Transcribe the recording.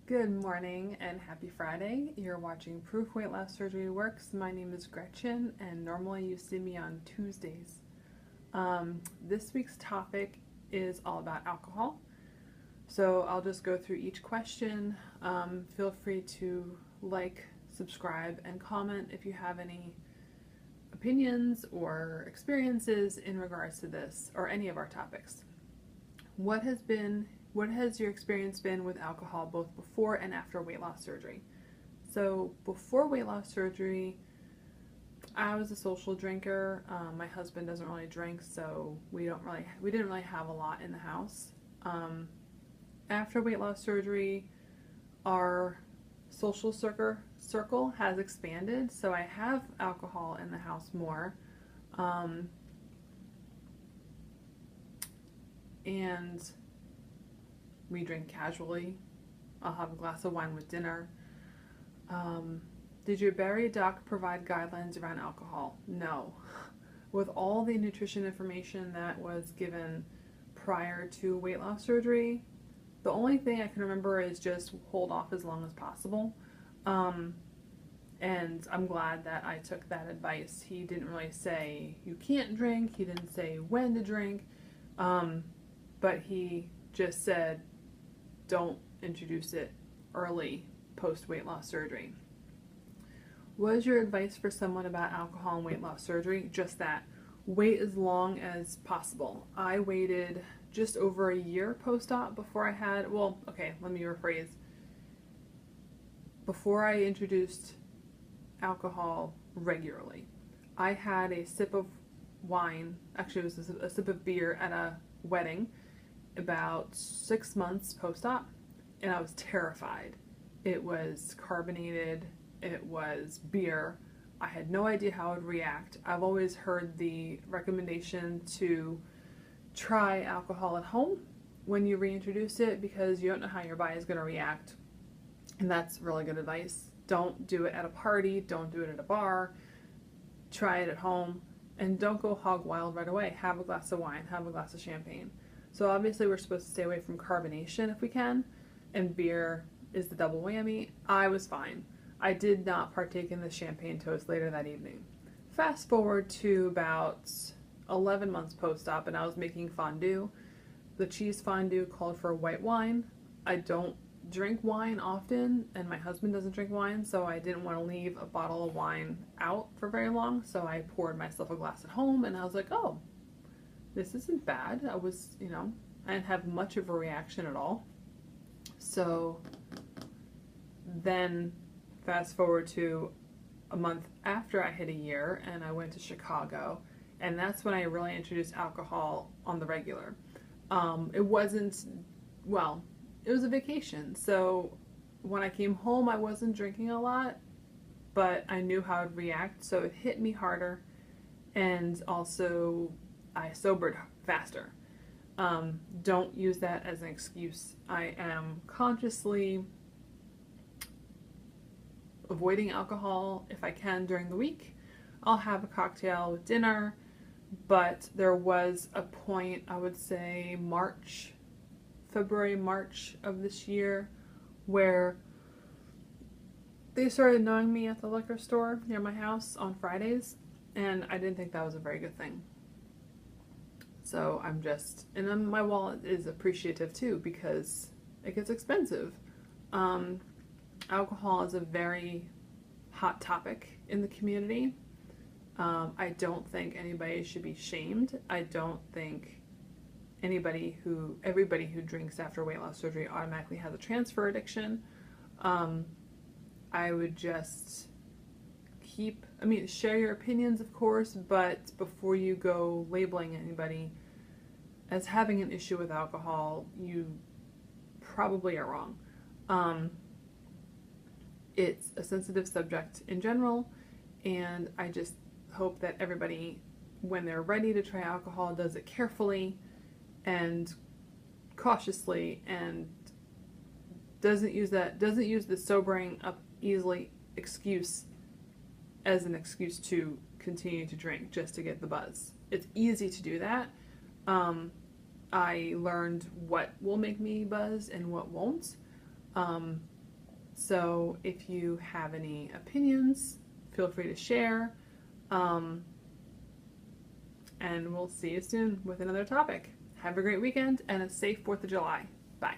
Good morning and happy Friday. You're watching Proof Weight Loss Surgery Works. My name is Gretchen and normally you see me on Tuesdays. This week's topic is all about alcohol. So I'll just go through each question. Feel free to like, subscribe, and comment if you have any opinions or experiences in regards to this or any of our topics. What has your experience been with alcohol both before and after weight loss surgery? So before weight loss surgery, I was a social drinker. My husband doesn't really drink, so we didn't really have a lot in the house. After weight loss surgery, our social circle has expanded, so I have alcohol in the house more. And we drink casually. I'll have a glass of wine with dinner. Did your Berry doc provide guidelines around alcohol? No. With all the nutrition information that was given prior to weight loss surgery, the only thing I can remember is just hold off as long as possible. And I'm glad that I took that advice. He didn't really say you can't drink. He didn't say when to drink. But he just said don't introduce it early post weight loss surgery. What is your advice for someone about alcohol and weight loss surgery? Just that. Wait as long as possible. I waited just over a year post-op before I had, let me rephrase. Before I introduced alcohol regularly, I had a sip of wine, actually it was a sip of beer at a wedding about 6 months post-op, and I was terrified. It was carbonated, it was beer. I had no idea how I would react. I've always heard the recommendation to try alcohol at home when you reintroduce it because you don't know how your body is going to react, and that's really good advice. Don't do it at a party, don't do it at a bar, try it at home, and don't go hog wild right away. Have a glass of wine, have a glass of champagne. So obviously we're supposed to stay away from carbonation if we can, and beer is the double whammy. I was fine. I did not partake in the champagne toast later that evening. Fast forward to about 11 months post-op and I was making fondue. The cheese fondue called for white wine. I don't drink wine often and my husband doesn't drink wine, so I didn't want to leave a bottle of wine out for very long, so I poured myself a glass at home and I was like, oh, this isn't bad. I didn't have much of a reaction at all. So then fast forward to a month after I hit a year and I went to Chicago, and that's when I really introduced alcohol on the regular. It was a vacation, so when I came home I wasn't drinking a lot, but I knew how I'd react, so it hit me harder, and also I sobered faster. Don't use that as an excuse. I am consciously avoiding alcohol if I can during the week. I'll have a cocktail with dinner, but there was a point, I would say February, March of this year, where they started knowing me at the liquor store near my house on Fridays, and I didn't think that was a very good thing. So and then my wallet is appreciative too because it gets expensive. Alcohol is a very hot topic in the community. I don't think anybody should be shamed. I don't think everybody who drinks after weight loss surgery automatically has a transfer addiction. I would just share your opinions, of course, but before you go labeling anybody as having an issue with alcohol, you probably are wrong. It's a sensitive subject in general, and I just hope that everybody, when they're ready to try alcohol, does it carefully and cautiously, and doesn't use the sobering up easily excuse as an excuse to continue to drink just to get the buzz. It's easy to do that. I learned what will make me buzz and what won't. So if you have any opinions, feel free to share. And we'll see you soon with another topic. Have a great weekend and a safe 4th of July. Bye.